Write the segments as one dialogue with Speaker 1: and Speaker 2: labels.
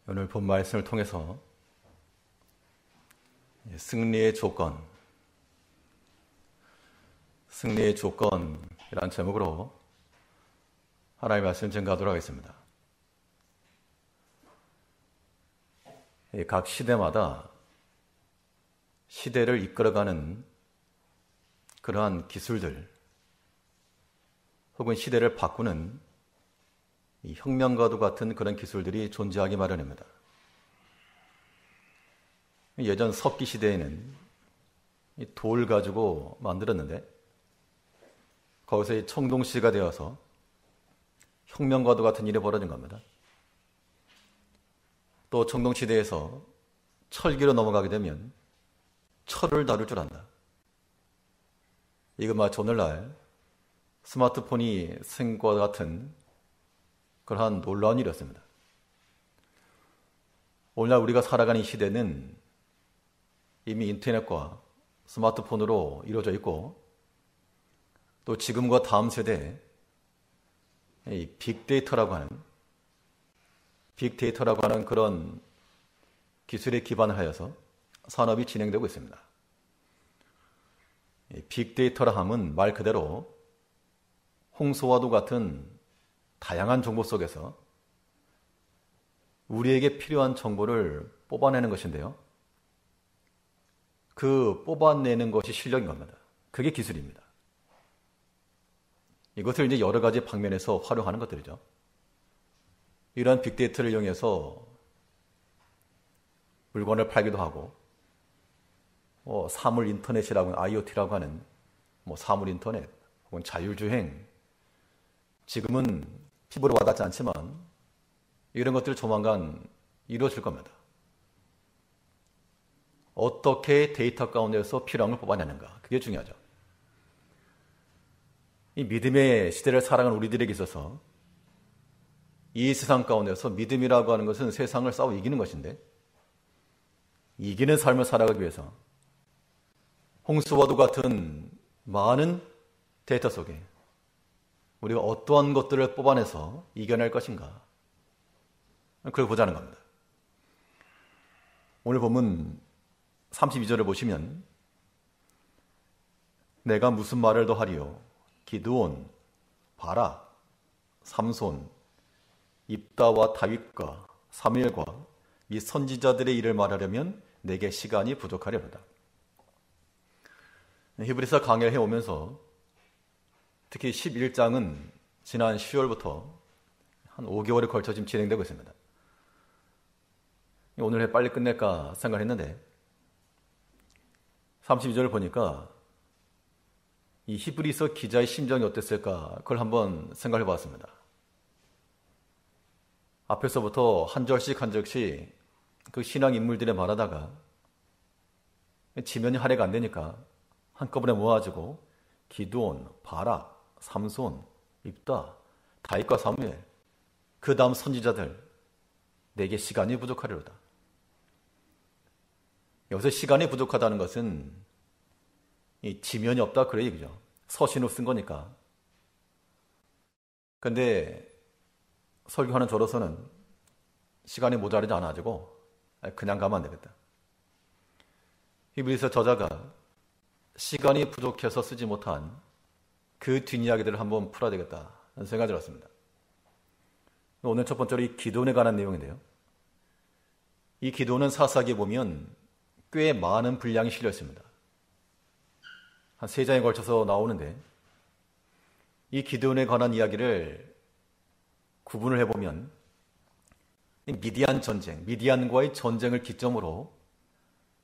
Speaker 1: 오늘 본 말씀을 통해서 승리의 조건이라는 제목으로 하나님의 말씀 증거하도록 하겠습니다. 각 시대마다 시대를 이끌어가는 그러한 기술들 혹은 시대를 바꾸는 이 혁명과도 같은 그런 기술들이 존재하기 마련입니다. 예전 석기 시대에는 이 돌 가지고 만들었는데 거기서 이 청동시대가 되어서 혁명과도 같은 일이 벌어진 겁니다. 또 청동시대에서 철기로 넘어가게 되면 철을 다룰 줄 안다. 이거 마치 오늘날 스마트폰이 생과 같은 그러한 놀라운 일이었습니다. 오늘날 우리가 살아가는 이 시대는 이미 인터넷과 스마트폰으로 이루어져 있고 또 지금과 다음 세대에 이 빅데이터라고 하는 그런 기술에 기반을 하여서 산업이 진행되고 있습니다. 이 빅데이터라 함은 말 그대로 홍수와도 같은 다양한 정보 속에서 우리에게 필요한 정보를 뽑아내는 것인데요. 그 뽑아내는 것이 실력인 겁니다. 그게 기술입니다. 이것을 이제 여러 가지 방면에서 활용하는 것들이죠. 이러한 빅데이터를 이용해서 물건을 팔기도 하고, 사물 인터넷이라고 IoT라고 하는 사물 인터넷 혹은 자율주행, 지금은 피부로 와닿지 않지만 이런 것들이 조만간 이루어질 겁니다. 어떻게 데이터 가운데서 필요한 걸 뽑아내는가, 그게 중요하죠. 이 믿음의 시대를 살아가는 우리들에게 있어서 이 세상 가운데서 믿음이라고 하는 것은 세상을 싸워 이기는 것인데, 이기는 삶을 살아가기 위해서 홍수와도 같은 많은 데이터 속에 우리가 어떠한 것들을 뽑아내서 이겨낼 것인가, 그걸 보자는 겁니다. 오늘 본문 32절을 보시면 내가 무슨 말을 더 하리요? 기드온, 바락, 삼손, 입다와 다윗과 사무엘과 이 선지자들의 일을 말하려면 내게 시간이 부족하려다. 히브리서 강의를 해오면서 특히 11장은 지난 10월부터 한 5개월에 걸쳐 지금 진행되고 있습니다. 오늘 빨리 끝낼까 생각했는데 32절을 보니까 이 히브리서 기자의 심정이 어땠을까, 그걸 한번 생각해 봤습니다. 앞에서부터 한 절씩 한 절씩 그 신앙 인물들의 말하다가 지면이 할애가 안 되니까 한꺼번에 모아가지고 기드온, 바락, 삼손, 입다, 다윗과 사무엘, 그 다음 선지자들, 내게 시간이 부족하리로다. 여기서 시간이 부족하다는 것은 이 지면이 없다, 그래 얘기죠. 서신으로 쓴 거니까. 근데 설교하는 저로서는 시간이 모자라지 않아가지고 그냥 가면 안 되겠다. 히브리서 저자가 시간이 부족해서 쓰지 못한 그 뒷이야기들을 한번 풀어야 되겠다 하는 생각이 들었습니다. 오늘 첫 번째로 이 기도원에 관한 내용인데요. 이 기도원은 사사기에 보면 꽤 많은 분량이 실려 있습니다. 한 3장에 걸쳐서 나오는데 이 기도원에 관한 이야기를 구분을 해보면 미디안 전쟁, 미디안과의 전쟁을 기점으로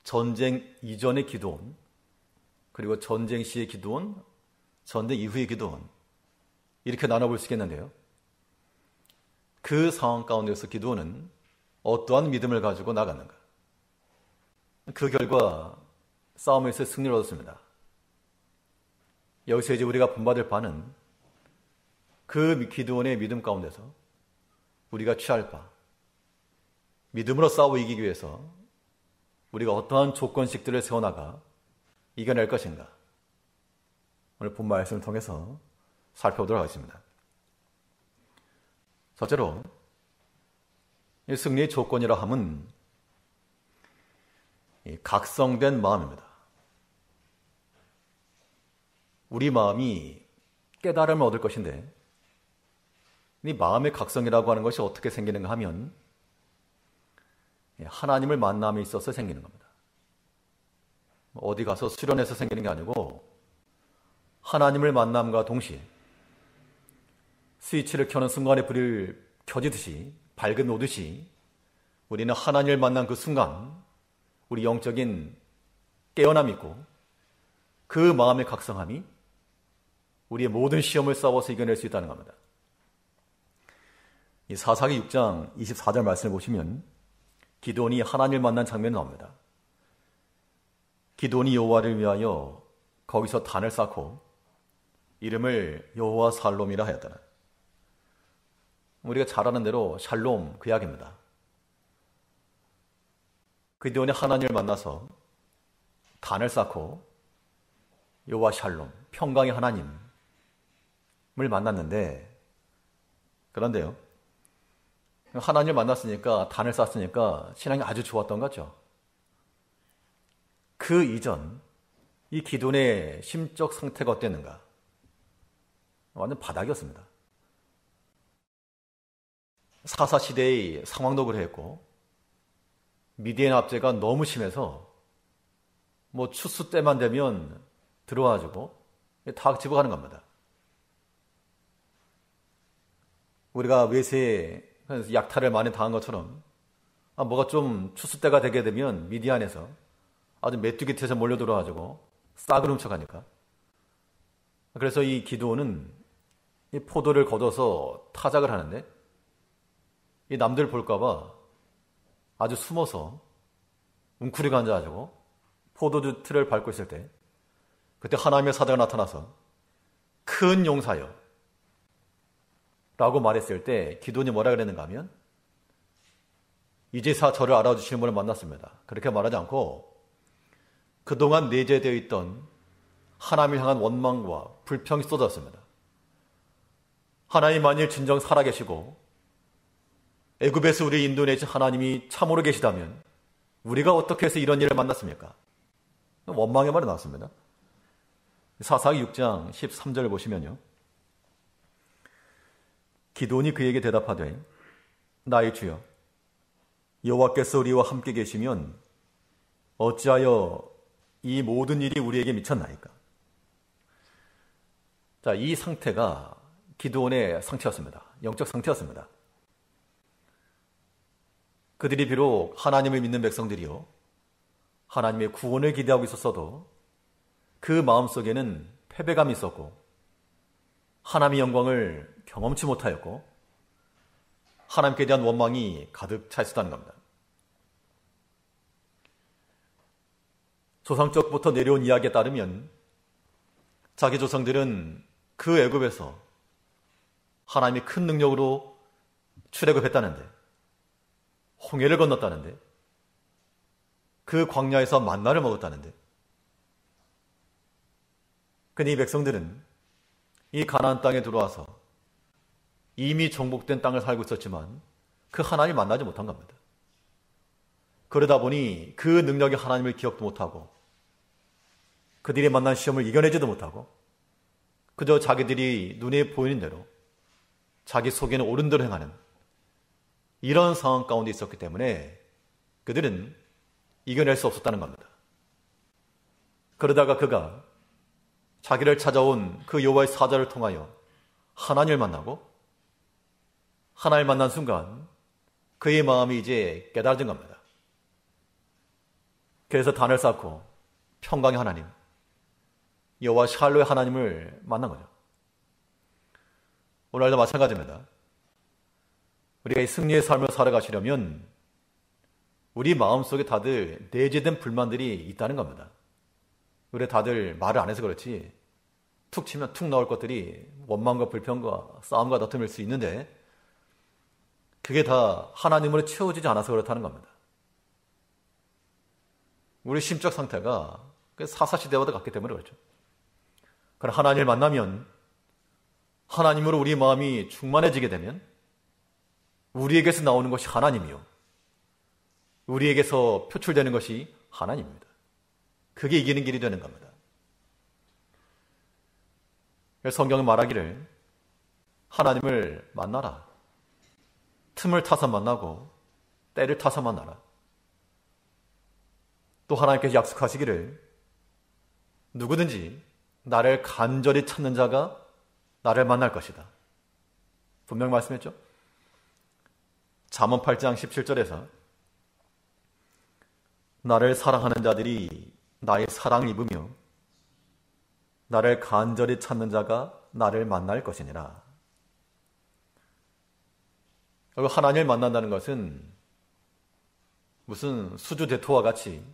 Speaker 1: 전쟁 이전의 기도원, 그리고 전쟁 시의 기도원, 전쟁 이후의 기도원, 이렇게 나눠볼 수 있겠는데요. 그 상황 가운데서 기도원은 어떠한 믿음을 가지고 나갔는가? 그 결과 싸움에서 승리를 얻었습니다. 여기서 이제 우리가 본받을 바는 그 기드온의 믿음 가운데서 우리가 취할 바, 믿음으로 싸워 이기기 위해서 우리가 어떠한 조건식들을 세워나가 이겨낼 것인가, 오늘 본 말씀을 통해서 살펴보도록 하겠습니다. 첫째로 이 승리의 조건이라 함은 이 각성된 마음입니다. 우리 마음이 깨달음을 얻을 것인데 이 마음의 각성이라고 하는 것이 어떻게 생기는가 하면 하나님을 만남에 있어서 생기는 겁니다. 어디 가서 수련해서 생기는 게 아니고 하나님을 만남과 동시에 스위치를 켜는 순간에 불이 켜지듯이 밝은 오듯이 우리는 하나님을 만난 그 순간 우리 영적인 깨어남이 있고 그 마음의 각성함이 우리의 모든 시험을 싸워서 이겨낼 수 있다는 겁니다. 이 사사기 6장 24절 말씀을 보시면 기드온이 하나님을 만난 장면이 나옵니다. 기드온이 여호와를 위하여 거기서 단을 쌓고 이름을 여호와 살롬이라 하였더라. 우리가 잘 아는 대로 샬롬 그 이야기입니다. 기드온이 하나님을 만나서 단을 쌓고 여호와 샬롬 평강의 하나님을 만났는데, 그런데요, 하나님을 만났으니까 단을 쌓았으니까 신앙이 아주 좋았던 거죠. 그 이전 이 기드온의 심적 상태가 어땠는가? 완전 바닥이었습니다. 사사 시대의 상황도 그랬고 미디안 압제가 너무 심해서 추수 때만 되면 들어와가지고 다 집어가는 겁니다. 우리가 외세에 약탈을 많이 당한 것처럼 뭐가 좀 추수 때가 되게 되면 미디안에서 아주 메뚜기태에서 몰려 들어와가지고 싹을 훔쳐가니까. 그래서 이 기드온은 이 포도를 걷어서 타작을 하는데 이 남들 볼까봐 아주 숨어서 웅크리고 앉아가지고 포도주 틀을 밟고 있을 때 그때 하나님의 사자가 나타나서 큰 용사여 라고 말했을 때 기드온이 뭐라 그랬는가 하면 이제사 저를 알아주시는 분을 만났습니다. 그렇게 말하지 않고 그동안 내재되어 있던 하나님을 향한 원망과 불평이 쏟아졌습니다. 하나님 만일 진정 살아계시고 애굽에서 우리 인도내신 하나님이 참으로 계시다면 우리가 어떻게 해서 이런 일을 만났습니까? 원망의 말이 나왔습니다. 사사기 6장 13절을 보시면요, 기드온이 그에게 대답하되 나의 주여 여호와께서 우리와 함께 계시면 어찌하여 이 모든 일이 우리에게 미쳤나이까? 자, 이 상태가 기드온의 상태였습니다. 영적 상태였습니다. 그들이 비록 하나님을 믿는 백성들이요 하나님의 구원을 기대하고 있었어도 그 마음속에는 패배감이 있었고 하나님의 영광을 경험치 못하였고 하나님께 대한 원망이 가득 차 있었다는 겁니다. 조상적부터 내려온 이야기에 따르면 자기 조상들은 그 애굽에서 하나님이 큰 능력으로 출애굽했다는데, 홍해를 건넜다는데, 그 광야에서 만나를 먹었다는데, 근데 이 백성들은 이 가나안 땅에 들어와서 이미 정복된 땅을 살고 있었지만 그 하나님을 만나지 못한 겁니다. 그러다 보니 그 능력의 하나님을 기억도 못하고 그들이 만난 시험을 이겨내지도 못하고 그저 자기들이 눈에 보이는 대로 자기 속에는 옳은 대로 행하는 이런 상황 가운데 있었기 때문에 그들은 이겨낼 수 없었다는 겁니다. 그러다가 그가 자기를 찾아온 그 여호와의 사자를 통하여 하나님을 만나고 하나님을 만난 순간 그의 마음이 이제 깨달아진 겁니다. 그래서 단을 쌓고 평강의 하나님, 여호와 샬로의 하나님을 만난 거죠. 오늘도 마찬가지입니다. 우리가 이 승리의 삶을 살아가시려면 우리 마음속에 다들 내재된 불만들이 있다는 겁니다. 우리 다들 말을 안 해서 그렇지 툭 치면 툭 나올 것들이 원망과 불평과 싸움과 다툼일 수 있는데 그게 다 하나님으로 채워지지 않아서 그렇다는 겁니다. 우리 심적 상태가 사사시대와도 같기 때문에 그렇죠. 그러나 하나님을 만나면 하나님으로 우리 마음이 충만해지게 되면 우리에게서 나오는 것이 하나님이요. 우리에게서 표출되는 것이 하나님입니다. 그게 이기는 길이 되는 겁니다. 성경은 말하기를 하나님을 만나라. 틈을 타서 만나고 때를 타서 만나라. 또 하나님께서 약속하시기를 누구든지 나를 간절히 찾는 자가 나를 만날 것이다. 분명히 말씀했죠. 잠언 8장 17절에서 나를 사랑하는 자들이 나의 사랑을 입으며 나를 간절히 찾는 자가 나를 만날 것이니라. 하나님을 만난다는 것은 무슨 수주대토와 같이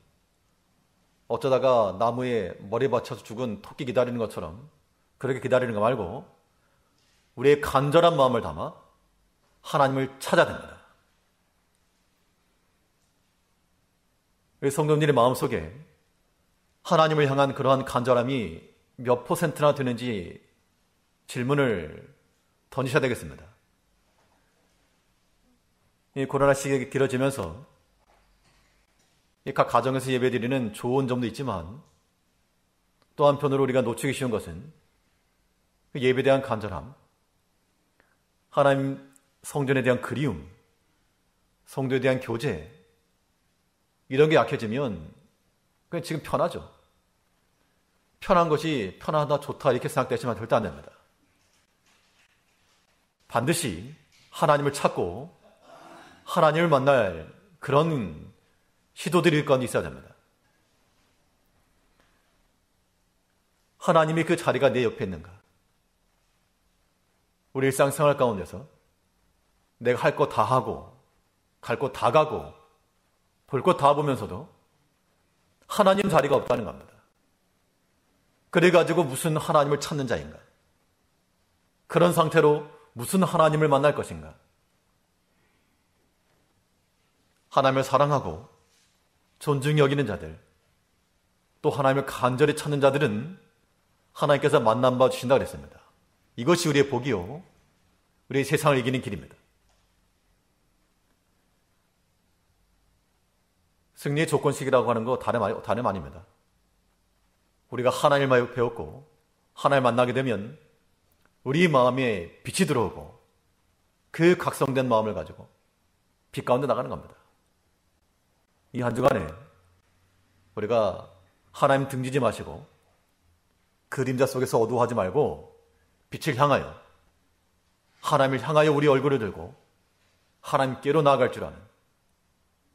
Speaker 1: 어쩌다가 나무에 머리 받쳐서 죽은 토끼 기다리는 것처럼 그렇게 기다리는 거 말고 우리의 간절한 마음을 담아 하나님을 찾아야 됩니다. 우리 성도님들의 마음속에 하나님을 향한 그러한 간절함이 몇 퍼센트나 되는지 질문을 던지셔야 되겠습니다. 이 코로나 시기가 길어지면서 각 가정에서 예배드리는 좋은 점도 있지만 또 한편으로 우리가 놓치기 쉬운 것은 예배에 대한 간절함, 하나님 성전에 대한 그리움, 성도에 대한 교제, 이런 게 약해지면 그냥 지금 편하죠. 편한 것이 편하다, 좋다 이렇게 생각되지만 절대 안 됩니다. 반드시 하나님을 찾고 하나님을 만날 그런 시도들이 가운데 있어야 됩니다. 하나님이 그 자리가 내 옆에 있는가? 우리 일상생활 가운데서 내가 할 거 다 하고 갈 거 다 가고 볼 거 다 보면서도 하나님 자리가 없다는 겁니다. 그래가지고 무슨 하나님을 찾는 자인가? 그런 상태로 무슨 하나님을 만날 것인가? 하나님을 사랑하고 존중히 여기는 자들, 또 하나님을 간절히 찾는 자들은 하나님께서 만남받아 주신다고 그랬습니다. 이것이 우리의 복이요, 우리의 세상을 이기는 길입니다. 승리의 조건식이라고 하는 거 다름 아닙니다. 우리가 하나님을 배웠고 하나님을 만나게 되면 우리 마음에 빛이 들어오고 그 각성된 마음을 가지고 빛 가운데 나가는 겁니다. 이 한 주간에 우리가 하나님 등지지 마시고 그림자 속에서 어두워하지 말고 빛을 향하여, 하나님을 향하여 우리 얼굴을 들고 하나님께로 나아갈 줄 아는,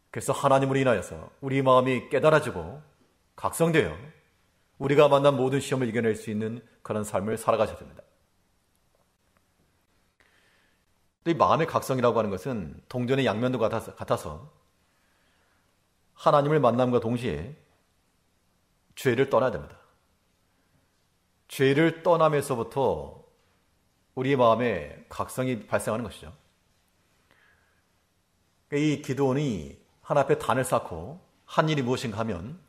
Speaker 1: 그래서 하나님으로 인하여서 우리 마음이 깨달아지고 각성되어 우리가 만난 모든 시험을 이겨낼 수 있는 그런 삶을 살아가셔야 됩니다. 이 마음의 각성이라고 하는 것은 동전의 양면도 같아서 하나님을 만남과 동시에 죄를 떠나야 됩니다. 죄를 떠나면서부터 우리 마음에 각성이 발생하는 것이죠. 이 기드온이 하나님 앞에 단을 쌓고 한 일이 무엇인가 하면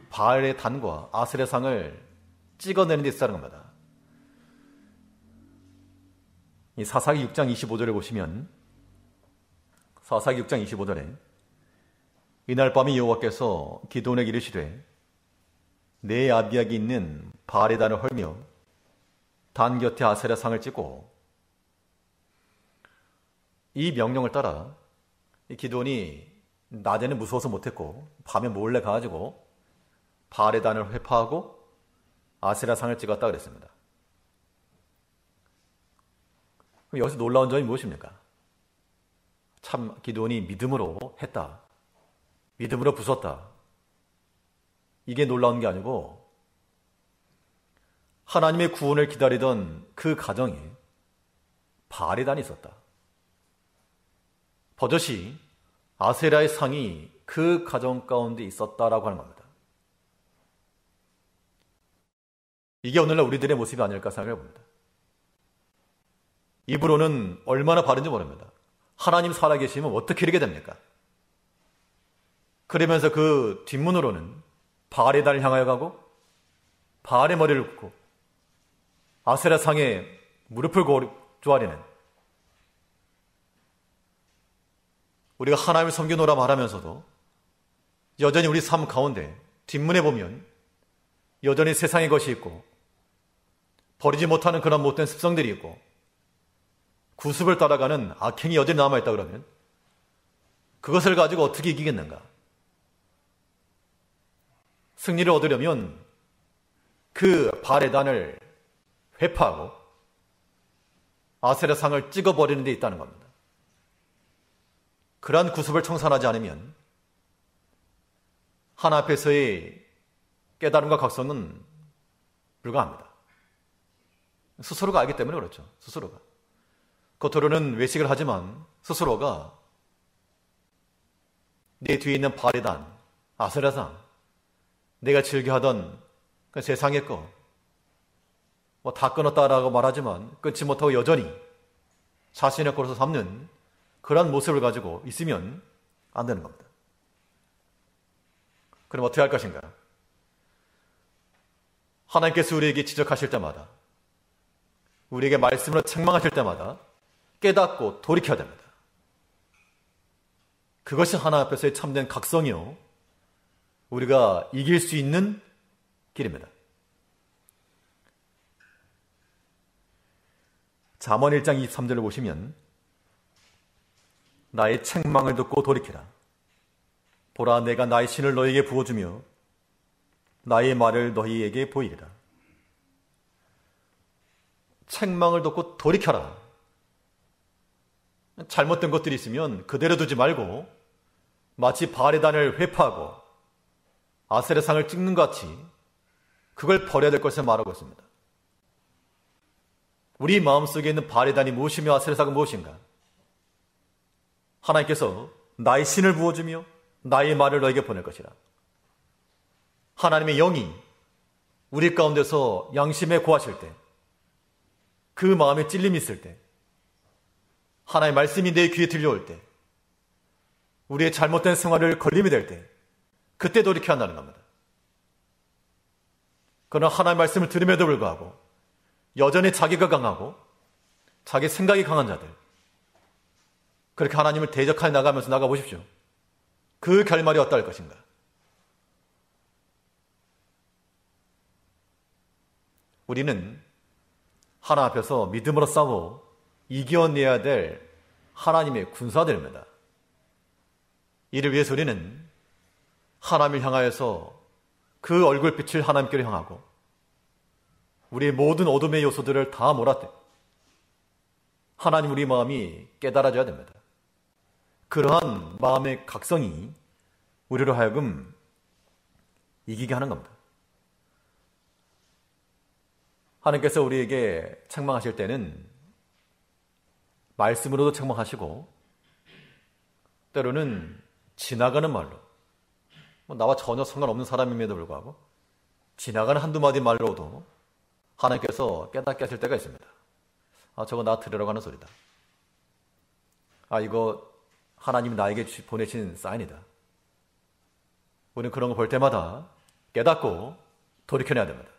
Speaker 1: 바알의 단과 아셀의 상을 찍어내는 데 있다는 겁니다. 이 사사기 6장 25절에 보시면, 사사기 6장 25절에 이날 밤에 여호와께서 기드온에게 이르시되 내 아비약이 있는 바알의 단을 헐며 단 곁에 아셀의 상을 찍고, 이 명령을 따라 이 기드온이 낮에는 무서워서 못했고 밤에 몰래 가가지고 바알의 단을 회파하고 아세라 상을 찍었다 그랬습니다. 그럼 여기서 놀라운 점이 무엇입니까? 참 기드온이 믿음으로 했다, 믿음으로 부쉈다, 이게 놀라운 게 아니고 하나님의 구원을 기다리던 그 가정에 바알의 단이 있었다. 버젓이 아세라의 상이 그 가정 가운데 있었다라고 하는 겁니다. 이게 오늘날 우리들의 모습이 아닐까 생각해 봅니다. 입으로는 얼마나 바른지 모릅니다. 하나님 살아계시면 어떻게 이렇게 됩니까? 그러면서 그 뒷문으로는 바알의 단을 향하여 가고 바알의 머리를 굽고 아세라 상에 무릎을 조아리는 우리가 하나님을 섬겨노라 말하면서도 여전히 우리 삶 가운데 뒷문에 보면 여전히 세상의 것이 있고 버리지 못하는 그런 못된 습성들이 있고 구습을 따라가는 악행이 여전히 남아있다 그러면 그것을 가지고 어떻게 이기겠는가? 승리를 얻으려면 그 바레단을 회파하고 아세라상을 찍어버리는 데 있다는 겁니다. 그러한 구습을 청산하지 않으면 하나 앞에서의 깨달음과 각성은 불가합니다. 스스로가 알기 때문에 그렇죠. 스스로가. 겉으로는 외식을 하지만 스스로가 내 뒤에 있는 바레단, 아세라상, 내가 즐겨하던 그 세상의 거, 다 끊었다라고 말하지만 끊지 못하고 여전히 자신의 것으로 삼는 그런 모습을 가지고 있으면 안 되는 겁니다. 그럼 어떻게 할 것인가? 하나님께서 우리에게 지적하실 때마다, 우리에게 말씀으로 책망하실 때마다 깨닫고 돌이켜야 됩니다. 그것이 하나님 앞에서의 참된 각성이요, 우리가 이길 수 있는 길입니다. 잠언 1장 23절을 보시면 나의 책망을 듣고 돌이키라. 보라, 내가 나의 신을 너희에게 부어주며 나의 말을 너희에게 보이리라. 책망을 듣고 돌이켜라. 잘못된 것들이 있으면 그대로 두지 말고 마치 바레단을 회파하고 아세라상을 찍는 것 같이 그걸 버려야 될 것을 말하고 있습니다. 우리 마음속에 있는 바레단이 무엇이며 아세라상은 무엇인가? 하나님께서 나의 신을 부어주며 나의 말을 너에게 보낼 것이라. 하나님의 영이 우리 가운데서 양심에 고하실 때, 그 마음에 찔림이 있을 때, 하나님의 말씀이 내 귀에 들려올 때, 우리의 잘못된 생활을 걸림이 될 때, 그때 돌이켜야 한다는 겁니다. 그러나 하나님의 말씀을 들음에도 불구하고 여전히 자기가 강하고 자기 생각이 강한 자들, 그렇게 하나님을 대적하여 나가면서 나가보십시오. 그 결말이 어떠할 것인가? 우리는 하나님 앞에서 믿음으로 싸워 이겨내야 될 하나님의 군사들입니다. 이를 위해서 우리는 하나님을 향하여서 그 얼굴빛을 하나님께로 향하고 우리의 모든 어둠의 요소들을 다 몰아떼 하나님 우리 마음이 깨달아져야 됩니다. 그러한 마음의 각성이 우리로 하여금 이기게 하는 겁니다. 하나님께서 우리에게 책망하실 때는 말씀으로도 책망하시고 때로는 지나가는 말로, 나와 전혀 상관없는 사람임에도 불구하고 지나가는 한두 마디 말로도 하나님께서 깨닫게 하실 때가 있습니다. 저거 나 들으라고 하는 소리다. 이거 하나님이 나에게 보내신 사인이다. 우리는 그런 거 볼 때마다 깨닫고 돌이켜내야 됩니다.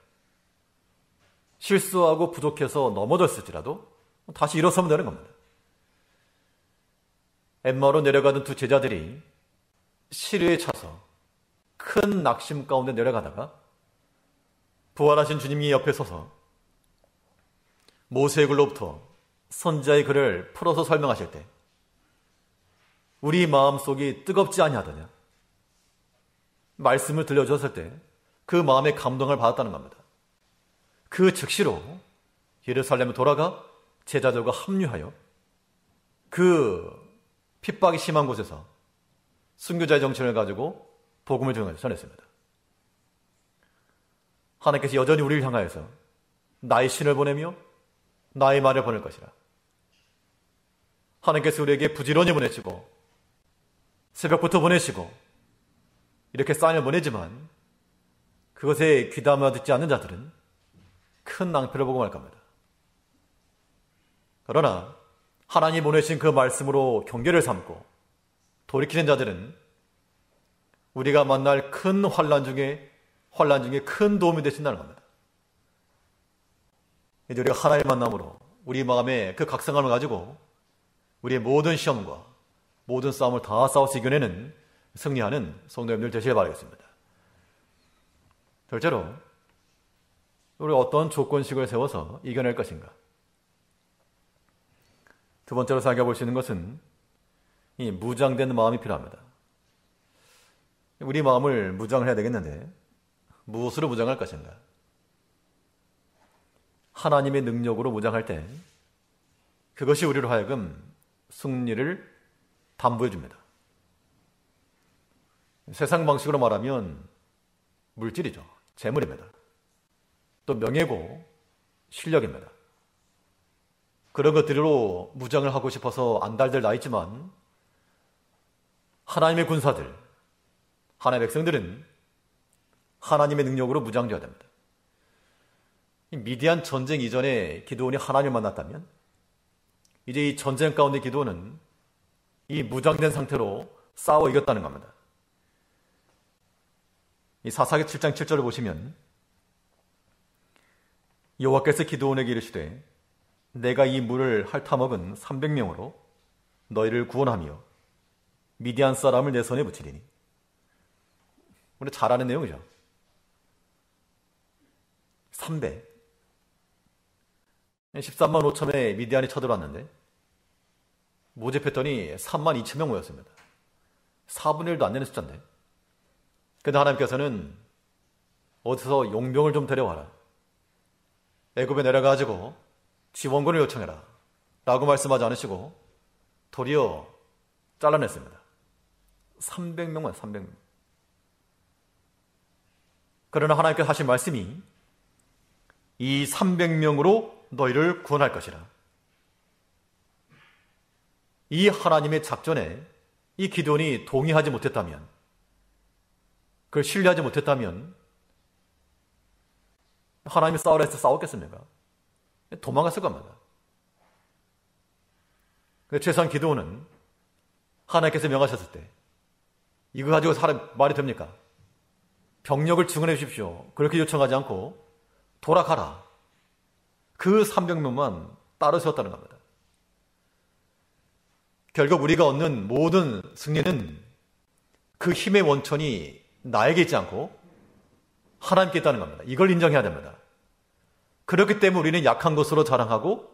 Speaker 1: 실수하고 부족해서 넘어졌을지라도 다시 일어서면 되는 겁니다. 엠마오로 내려가던 두 제자들이 시류에 차서 큰 낙심 가운데 내려가다가 부활하신 주님이 옆에 서서 모세의 글로부터 선지자의 글을 풀어서 설명하실 때 우리 마음속이 뜨겁지 아니하더냐, 말씀을 들려주었을 때 그 마음의 감동을 받았다는 겁니다. 그 즉시로 예루살렘에 돌아가 제자들과 합류하여 그 핍박이 심한 곳에서 순교자의 정신을 가지고 복음을 전했습니다. 하나님께서 여전히 우리를 향하여서 나의 신을 보내며 나의 말을 보낼 것이라. 하나님께서 우리에게 부지런히 보내시고 새벽부터 보내시고 이렇게 사인을 보내지만 그것에 귀담아 듣지 않는 자들은 큰 낭패를 보고 말 겁니다. 그러나 하나님이 보내신 그 말씀으로 경계를 삼고 돌이키는 자들은 우리가 만날 큰 환난 중에 큰 도움이 되신다는 겁니다. 이제 우리가 하나님을 만남으로 우리 마음에 그 각성함을 가지고 우리의 모든 시험과 모든 싸움을 다 싸워서 이겨내는 승리하는 성도님들 되시길 바라겠습니다. 둘째로, 우리 어떤 조건식을 세워서 이겨낼 것인가? 두 번째로 살펴볼 수 있는 것은 이 무장된 마음이 필요합니다. 우리 마음을 무장을 해야 되겠는데 무엇으로 무장할 것인가? 하나님의 능력으로 무장할 때 그것이 우리로 하여금 승리를 담보해 줍니다. 세상 방식으로 말하면 물질이죠. 재물입니다. 또 명예고 실력입니다. 그런 것들로 무장을 하고 싶어서 안달들 나 있지만 하나님의 군사들, 하나님의 백성들은 하나님의 능력으로 무장되어야 됩니다. 미디안 전쟁 이전에 기드온이 하나님을 만났다면 이제 이 전쟁 가운데 기드온은 이 무장된 상태로 싸워 이겼다는 겁니다. 이 사사기 7장 7절을 보시면 여호와께서 기드온에게 이르시되 내가 이 물을 핥아먹은 300명으로 너희를 구원하며 미디안 사람을 내 손에 붙이리니. 우리 잘 아는 내용이죠. 300. 13만 5천에 미디안이 쳐들어왔는데 모집했더니 3만 2천 명 모였습니다. 4분의 1도 안 되는 숫자인데. 근데 하나님께서는 어디서 용병을 좀 데려와라. 애굽에 내려가지고 지원군을 요청해라. 라고 말씀하지 않으시고 도리어 잘라냈습니다. 300명만 300명. 그러나 하나님께서 하신 말씀이 이 300명으로 너희를 구원할 것이라. 이 하나님의 작전에 이 기드온이 동의하지 못했다면, 그걸 신뢰하지 못했다면 하나님이 싸우라 해서 싸웠겠습니까? 도망갔을 겁니다. 최소한 기드온은 하나님께서 명하셨을 때 이거 가지고 사람 말이 됩니까? 병력을 증언해 주십시오. 그렇게 요청하지 않고 돌아가라. 그 300명만 따로 세웠다는 겁니다. 결국 우리가 얻는 모든 승리는 그 힘의 원천이 나에게 있지 않고 하나님께 있다는 겁니다. 이걸 인정해야 됩니다. 그렇기 때문에 우리는 약한 것으로 자랑하고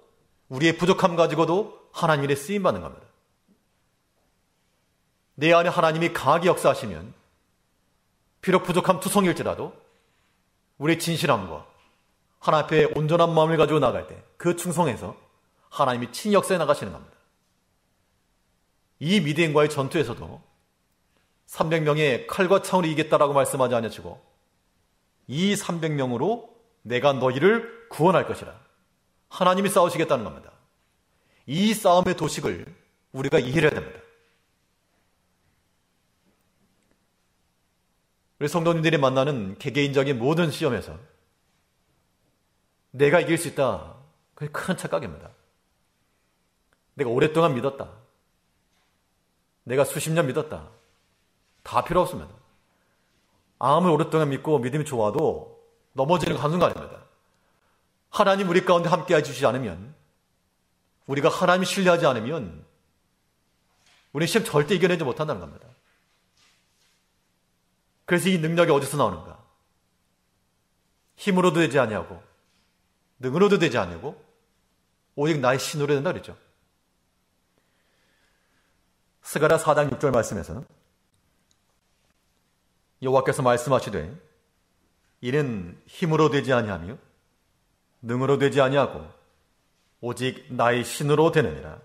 Speaker 1: 우리의 부족함 가지고도 하나님 일에 쓰임받는 겁니다. 내 안에 하나님이 강하게 역사하시면 비록 부족함 투성일지라도 우리의 진실함과 하나님 앞에 온전한 마음을 가지고 나갈 때 그 충성에서 하나님이 친히 역사해 나가시는 겁니다. 이 미디안과의 전투에서도 300명의 칼과 창으로 이기겠다라고 말씀하지 않으시고 이 300명으로 내가 너희를 구원할 것이라. 하나님이 싸우시겠다는 겁니다. 이 싸움의 도식을 우리가 이해해야 됩니다. 우리 성도님들이 만나는 개개인적인 모든 시험에서 내가 이길 수 있다. 그게 큰 착각입니다. 내가 오랫동안 믿었다. 내가 수십 년 믿었다. 다 필요 없습니다. 아무리 오랫동안 믿고 믿음이 좋아도 넘어지는 거 한순간입니다. 하나님 우리 가운데 함께 해주시지 않으면, 우리가 하나님을 신뢰하지 않으면 우리는 시험 절대 이겨내지 못한다는 겁니다. 그래서 이 능력이 어디서 나오는가? 힘으로도 되지 아니하고 능으로도 되지 아니하고 오직 나의 신으로 된다 그랬죠. 스가랴 4장 6절 말씀에서는 여호와께서 말씀하시되 이는 힘으로 되지 아니하며 능으로 되지 아니하고 오직 나의 신으로 되느니라.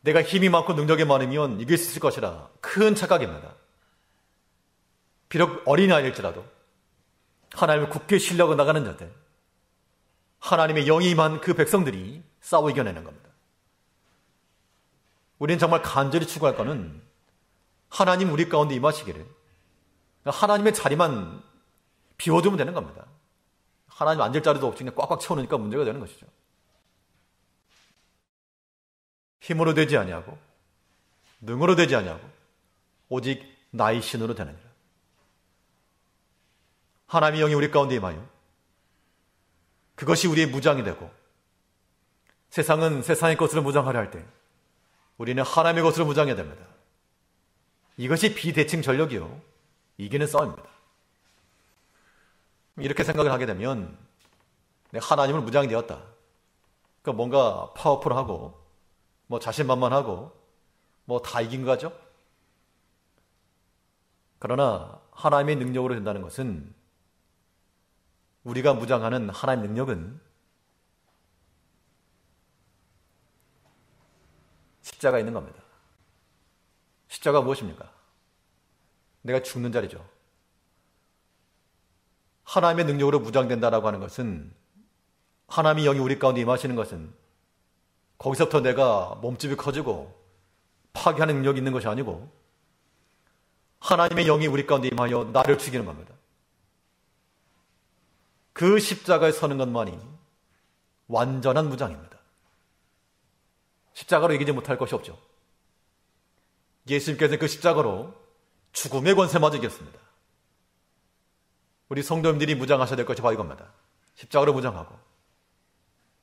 Speaker 1: 내가 힘이 많고 능력이 많으면 이길 수 있을 것이라. 큰 착각입니다. 비록 어린아이일지라도 하나님을 굳게 신뢰하고 나가는 자들, 하나님의 영이 임한 그 백성들이 싸워 이겨내는 겁니다. 우리는 정말 간절히 추구할 것은 하나님 우리 가운데 임하시기를, 하나님의 자리만 비워두면 되는 겁니다. 하나님 앉을 자리도 없이 그냥 꽉꽉 채워놓으니까 문제가 되는 것이죠. 힘으로 되지 아니하고 능으로 되지 아니하고 오직 나의 신으로 되느니라. 하나님의 영이 우리 가운데 임하여 그것이 우리의 무장이 되고 세상은 세상의 것으로 무장하려 할 때 우리는 하나님의 것으로 무장해야 됩니다. 이것이 비대칭 전력이요, 이기는 싸움입니다. 이렇게 생각을 하게 되면 내가 하나님을 무장이 되었다, 그러니까 뭔가 파워풀하고 자신만만하고 다 이긴 거죠. 그러나 하나님의 능력으로 된다는 것은, 우리가 무장하는 하나님의 능력은 십자가 있는 겁니다. 십자가 무엇입니까? 내가 죽는 자리죠. 하나님의 능력으로 무장된다라고 하는 것은, 하나님의 영이 우리 가운데 임하시는 것은 거기서부터 내가 몸집이 커지고 파괴하는 능력이 있는 것이 아니고, 하나님의 영이 우리 가운데 임하여 나를 죽이는 겁니다. 그 십자가에 서는 것만이 완전한 무장입니다. 십자가로 이기지 못할 것이 없죠. 예수님께서는 그 십자가로 죽음의 권세마저 이겼습니다. 우리 성도님들이 무장하셔야 될 것이 바로 이겁니다. 십자가로 무장하고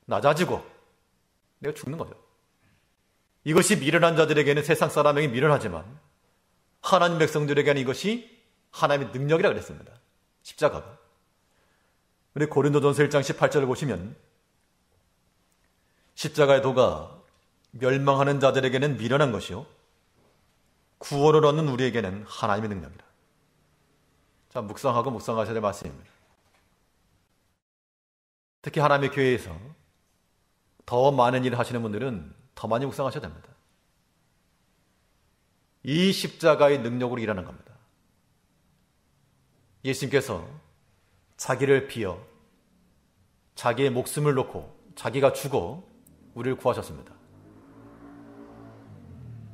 Speaker 1: 낮아지고 내가 죽는 거죠. 이것이 미련한 자들에게는 세상 사람에게 미련하지만, 하나님 백성들에게는 이것이 하나님의 능력이라 그랬습니다. 십자가가. 우리 고린도전서 1장 18절을 보시면, 십자가의 도가 멸망하는 자들에게는 미련한 것이요 구원을 얻는 우리에게는 하나님의 능력이라. 자, 묵상하고 묵상하셔야 될 말씀입니다. 특히 하나님의 교회에서 더 많은 일을 하시는 분들은 더 많이 묵상하셔야 됩니다. 이 십자가의 능력으로 일하는 겁니다. 예수님께서 자기를 비어 자기의 목숨을 놓고 자기가 죽어 우리를 구하셨습니다.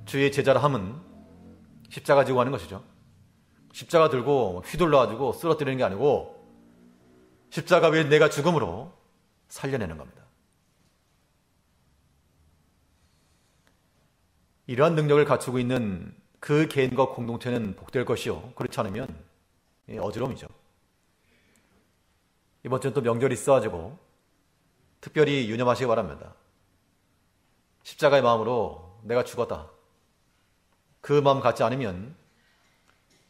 Speaker 1: 주의 제자라 함은 십자가 지고 하는 것이죠. 십자가 들고 휘둘러가지고 쓰러뜨리는 게 아니고, 십자가 위에 내가 죽음으로 살려내는 겁니다. 이러한 능력을 갖추고 있는 그 개인과 공동체는 복될 것이요, 그렇지 않으면 어지러움이죠. 이번 주는 또 명절이 있어가지고 특별히 유념하시기 바랍니다. 십자가의 마음으로 내가 죽었다, 그 마음 갖지 않으면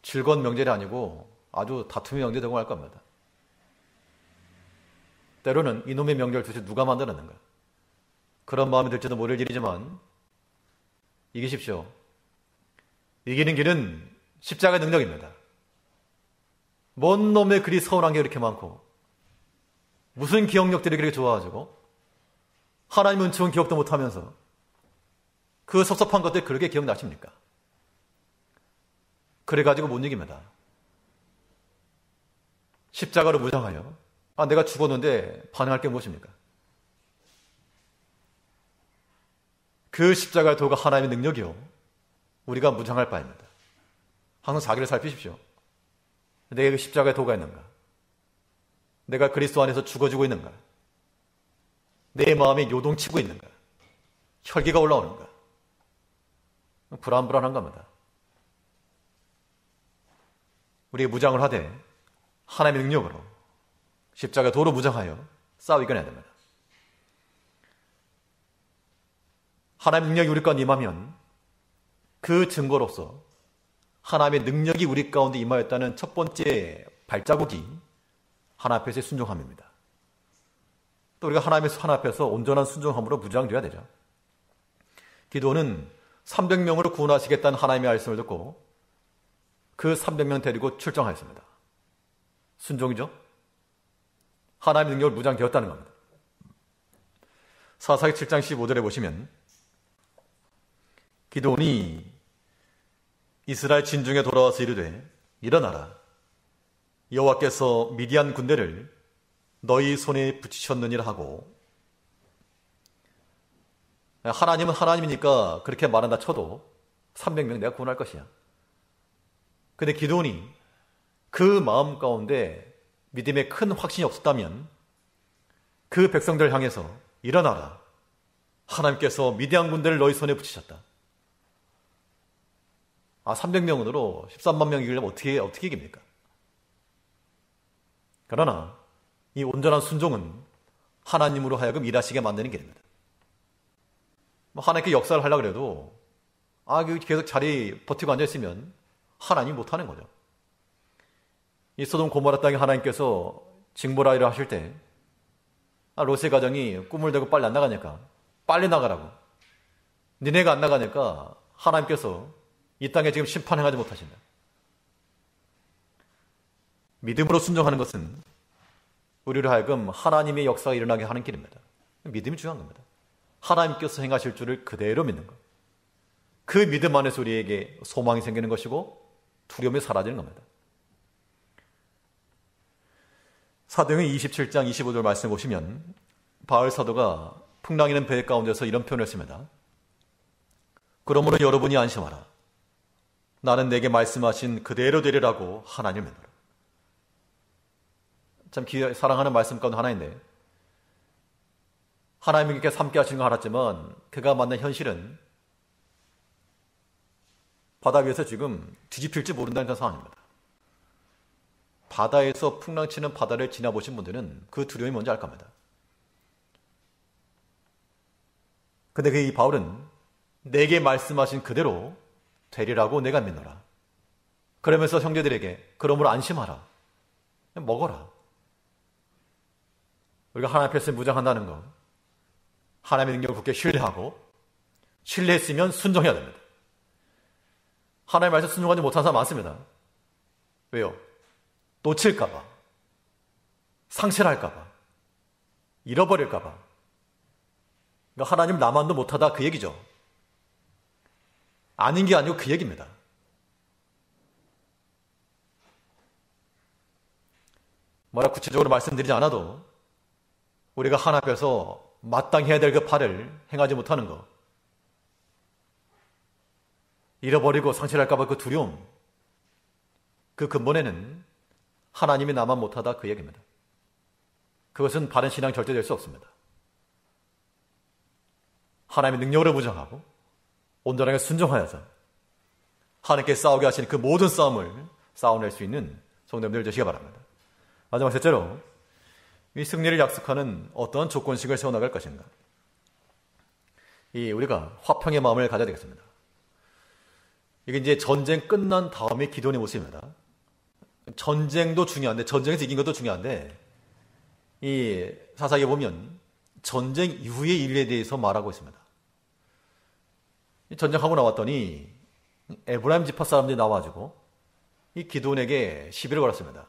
Speaker 1: 즐거운 명절이 아니고 아주 다툼의 명절이 되고 말 겁니다. 때로는 이놈의 명절 도대체 누가 만들었는가, 그런 마음이 들지도 모를 일이지만 이기십시오. 이기는 길은 십자가의 능력입니다. 뭔 놈의 그리 서운한 게 그렇게 많고, 무슨 기억력들이 그렇게 좋아가지고 하나님 은총은 기억도 못하면서 그 섭섭한 것들 그렇게 기억나십니까? 그래가지고 못 이깁니다. 십자가로 무장하여 내가 죽었는데 반응할 게 무엇입니까? 그 십자가의 도가 하나님의 능력이요, 우리가 무장할 바입니다. 항상 자기를 살피십시오. 내가 그 십자가의 도가 있는가? 내가 그리스도 안에서 죽어지고 있는가? 내 마음이 요동치고 있는가? 혈기가 올라오는가? 불안불안한 겁니다. 우리가 무장을 하되 하나님의 능력으로 십자가의 도로 무장하여 싸워 이겨내야 됩니다. 하나님의 능력이 우리 가운데 임하면 그 증거로서 하나님의 능력이 우리 가운데 임하였다는 첫 번째 발자국이 하나님 앞에서의 순종함입니다. 또 우리가 하나님 앞에서 온전한 순종함으로 무장되어야 되죠. 기도는 300명으로 구원하시겠다는 하나님의 말씀을 듣고 그 300명 데리고 출정하였습니다. 순종이죠. 하나님의 능력을 무장되었다는 겁니다. 사사기 7장 15절에 보시면, 기드온이 이스라엘 진중에 돌아와서 이르되 일어나라, 여호와께서 미디안 군대를 너희 손에 붙이셨느니라 하고, 하나님은 하나님이니까 그렇게 말한다 쳐도 300명 내가 구원할 것이야. 근데 기드온이 그 마음 가운데 믿음에 큰 확신이 없었다면 그 백성들을 향해서 일어나라, 하나님께서 미디안 군대를 너희 손에 붙이셨다. 300명으로 13만 명 이기려면 어떻게 이깁니까? 그러나 이 온전한 순종은 하나님으로 하여금 일하시게 만드는 길입니다. 하나님께 역사를 하려고 해도 계속 자리 버티고 앉아있으면 하나님이 못하는 거죠. 이 소돔 고모라 땅에 하나님께서 징벌하리라 하실 때 롯의 가정이 꿈을 대고 빨리 안 나가니까 빨리 나가라고, 니네가 안 나가니까 하나님께서 이 땅에 지금 심판 행하지 못하신다. 믿음으로 순종하는 것은 우리로 하여금 하나님의 역사가 일어나게 하는 길입니다. 믿음이 중요한 겁니다. 하나님께서 행하실 줄을 그대로 믿는 것. 그 믿음 안에서 우리에게 소망이 생기는 것이고 두려움이 사라지는 겁니다. 사도행전 27장 25절 말씀을 보시면 바울 사도가 풍랑이는 배 가운데서 이런 표현을 했습니다. 그러므로 여러분이 안심하라. 나는 내게 말씀하신 그대로 되리라고 하나님을 믿노라. 참 사랑하는 말씀 가운데 하나인데, 하나님이 이렇게 함께 하시는 거 알았지만 그가 만난 현실은 바다 위에서 지금 뒤집힐지 모른다는 상황입니다. 바다에서 풍랑치는 바다를 지나보신 분들은 그 두려움이 뭔지 알 겁니다. 근데 이 바울은 내게 말씀하신 그대로 되리라고 내가 믿노라. 그러면서 형제들에게 그러므로 안심하라. 먹어라. 우리가 하나님 앞에서 무장한다는 거, 하나님의 능력을 굳게 신뢰하고, 신뢰했으면 순종해야 됩니다. 하나님 말씀 순종하지 못한 사람 많습니다. 왜요? 놓칠까봐, 상실할까봐, 잃어버릴까봐. 그러니까 하나님 나만도 못하다 그 얘기죠. 아닌 게 아니고 그 얘기입니다. 뭐라 구체적으로 말씀드리지 않아도 우리가 하나님 앞에서 마땅히 해야 될 그 바를 행하지 못하는 것, 잃어버리고 상실할까봐 그 두려움, 그 근본에는 하나님이 나만 못하다 그 얘기입니다. 그것은 바른 신앙 절대 될 수 없습니다. 하나님의 능력으로 무장하고 온전하게 순종하여서 하나님께 싸우게 하시는 그 모든 싸움을 싸워낼 수 있는 성도님들 되시기 바랍니다. 마지막 셋째로, 이 승리를 약속하는 어떠한 조건식을 세워나갈 것인가. 우리가 화평의 마음을 가져야 되겠습니다. 이게 이제 전쟁 끝난 다음에 기도원의 모습입니다. 전쟁도 중요한데, 전쟁에서 이긴 것도 중요한데, 이 사사기에 보면 전쟁 이후의 일에 대해서 말하고 있습니다. 전쟁하고 나왔더니 에브라임 지파 사람들이 나와가지고 이 기드온에게 시비를 걸었습니다.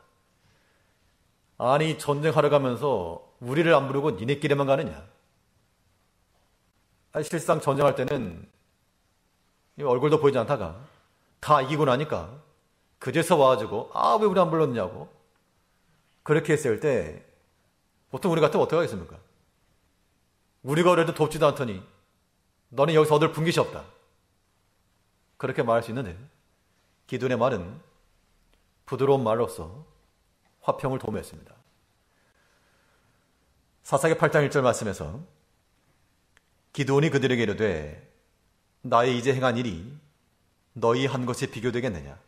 Speaker 1: 아니, 전쟁하러 가면서 우리를 안 부르고 니네끼리만 가느냐? 실상 전쟁할 때는 얼굴도 보이지 않다가 다 이기고 나니까 그제서 와가지고 왜 우리 안 불렀냐고 그렇게 했을 때 보통 우리 같으면 어떻게 하겠습니까? 우리가 그래도 돕지도 않더니 너는 여기서 얻을 분깃이 없다. 그렇게 말할 수 있는데, 기드온의 말은 부드러운 말로서 화평을 도모했습니다. 사사기 8장 1절 말씀에서 기드온이 그들에게 이르되 나의 이제 행한 일이 너희 한 것이 비교되겠느냐?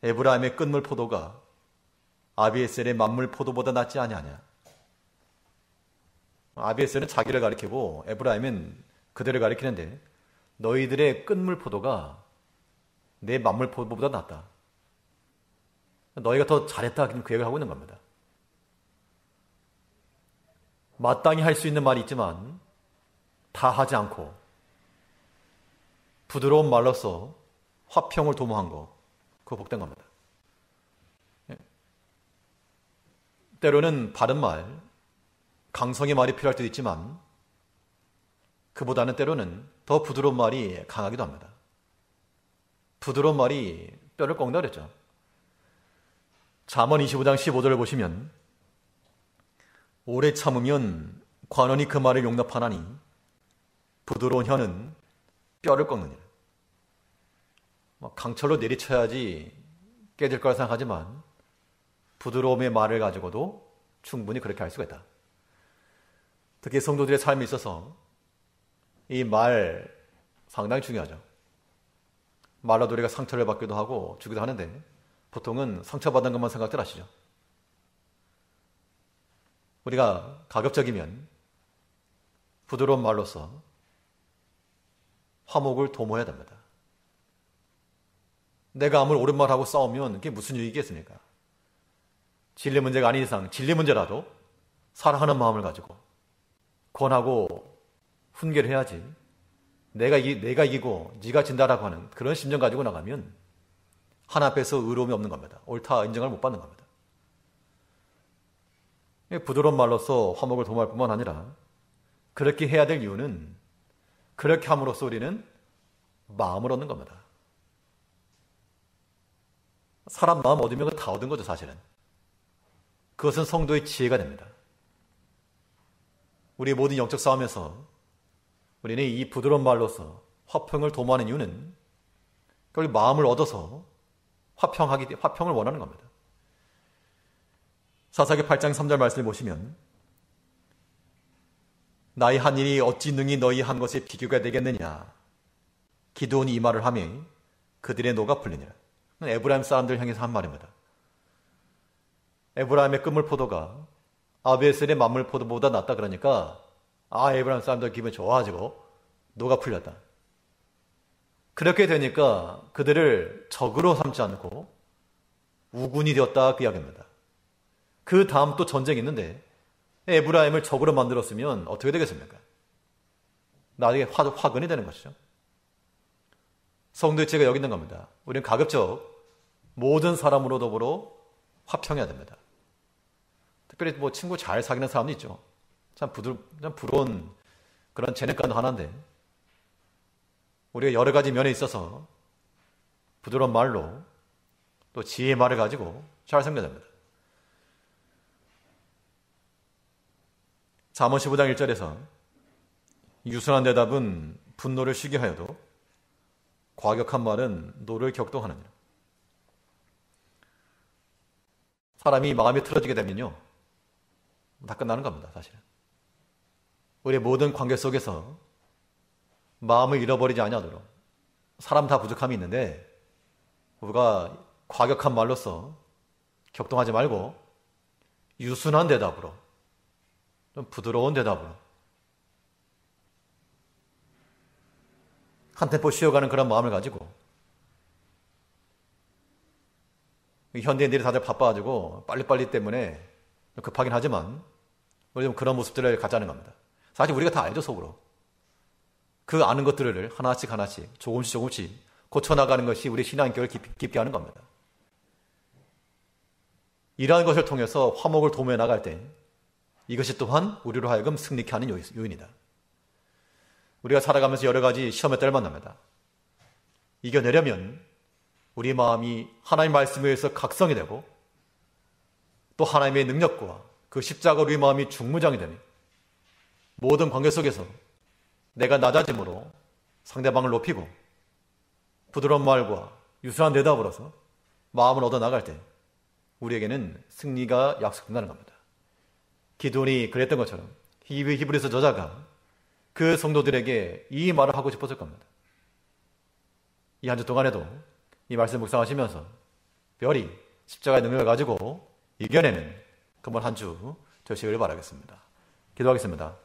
Speaker 1: 에브라임의 끝물 포도가 아비에셀의 만물 포도보다 낫지 아니하냐? 아비에셀은 자기를 가리키고 에브라임은 그들을 가리키는데, 너희들의 끝물 포도가 내 만물 포도보다 낫다. 너희가 더 잘했다. 그 얘기를 하고 있는 겁니다. 마땅히 할 수 있는 말이 있지만 다 하지 않고 부드러운 말로서 화평을 도모한 거, 그거 복된 겁니다. 때로는 바른 말, 강성의 말이 필요할 때도 있지만 그보다는 때로는 더 부드러운 말이 강하기도 합니다. 부드러운 말이 뼈를 꺾는다 그랬죠. 잠언 25장 15절을 보시면 오래 참으면 관원이 그 말을 용납하나니 부드러운 혀는 뼈를 꺾느니라. 강철로 내리쳐야지 깨질 거라 생각하지만 부드러움의 말을 가지고도 충분히 그렇게 할 수가 있다. 특히 성도들의 삶에 있어서 이 말 상당히 중요하죠. 말로 우리가 상처를 받기도 하고 주기도 하는데 보통은 상처받은 것만 생각들 하시죠. 우리가 가급적이면 부드러운 말로서 화목을 도모해야 됩니다. 내가 아무리 옳은 말하고 싸우면 그게 무슨 유익이겠습니까? 진리 문제가 아닌 이상 진리 문제라도 사랑하는 마음을 가지고 권하고 훈계를 해야지. 내가 이기고 네가 진다라고 하는 그런 심정 가지고 나가면 하나 앞에서 의로움이 없는 겁니다. 옳다 인정을 못 받는 겁니다. 부드러운 말로서 화목을 도모할 뿐만 아니라 그렇게 해야 될 이유는 그렇게 함으로써 우리는 마음을 얻는 겁니다. 사람 마음 얻으면 다 얻은 거죠, 사실은. 그것은 성도의 지혜가 됩니다. 우리 모든 영적 싸움에서 우리는 이 부드러운 말로서 화평을 도모하는 이유는 결국 마음을 얻어서 화평을 원하는 겁니다. 사사기 8장 3절 말씀을 보시면 나의 한 일이 어찌 능히 너희 한 것에 비교가 되겠느냐. 기드온이 이 말을 하며 그들의 노가 풀리니라. 에브라임 사람들 향해서 한 말입니다. 에브라임의 끝물포도가 아비에셀의 만물포도보다 낫다 그러니까 에브라임 사람들 기분 좋아지고 노가 풀렸다. 그렇게 되니까 그들을 적으로 삼지 않고 우군이 되었다 그 이야기입니다. 그 다음 또 전쟁이 있는데 에브라임을 적으로 만들었으면 어떻게 되겠습니까? 나중에 화근이 되는 것이죠. 성도의 지혜가 여기 있는 겁니다. 우리는 가급적 모든 사람으로 더불어 화평해야 됩니다. 특별히 친구 잘 사귀는 사람도 있죠. 참 부러운 그런 재능가도 하나인데 우리가 여러 가지 면에 있어서 부드러운 말로 또 지혜의 말을 가지고 잘 섬겨야 됩니다. 잠언 15장 1절에서 유순한 대답은 분노를 쉬게 하여도 과격한 말은 노를 격동하느니라. 사람이 마음이 틀어지게 되면요 다 끝나는 겁니다. 사실은 우리의 모든 관계 속에서 마음을 잃어버리지 아니하도록 사람 다 부족함이 있는데 우리가 과격한 말로서 격동하지 말고 유순한 대답으로 좀 부드러운 대답으로 한 템포 쉬어가는 그런 마음을 가지고 현대인들이 다들 바빠가지고 빨리빨리 때문에 급하긴 하지만 우리 좀 그런 모습들을 갖자는 겁니다. 사실 우리가 다 알죠, 속으로. 그 아는 것들을 하나씩 조금씩 고쳐나가는 것이 우리 신앙교를 깊게 하는 겁니다. 이러한 것을 통해서 화목을 도모해 나갈 때 이것이 또한 우리로 하여금 승리케 하는 요인이다. 우리가 살아가면서 여러 가지 시험의 때를 만납니다. 이겨내려면 우리 마음이 하나님의 말씀에 의해서 각성이 되고 또 하나님의 능력과 그 십자가로 우리 마음이 중무장이 되니 모든 관계 속에서 내가 낮아짐으로 상대방을 높이고 부드러운 말과 유순한 대답으로서 마음을 얻어나갈 때 우리에게는 승리가 약속된다는 겁니다. 기드온이 그랬던 것처럼 히브리서 저자가 그 성도들에게 이 말을 하고 싶었을 겁니다. 이 한 주 동안에도 이 말씀 묵상하시면서 별이 십자가의 능력을 가지고 이겨내는 그번 한 주 되시기를 바라겠습니다. 기도하겠습니다.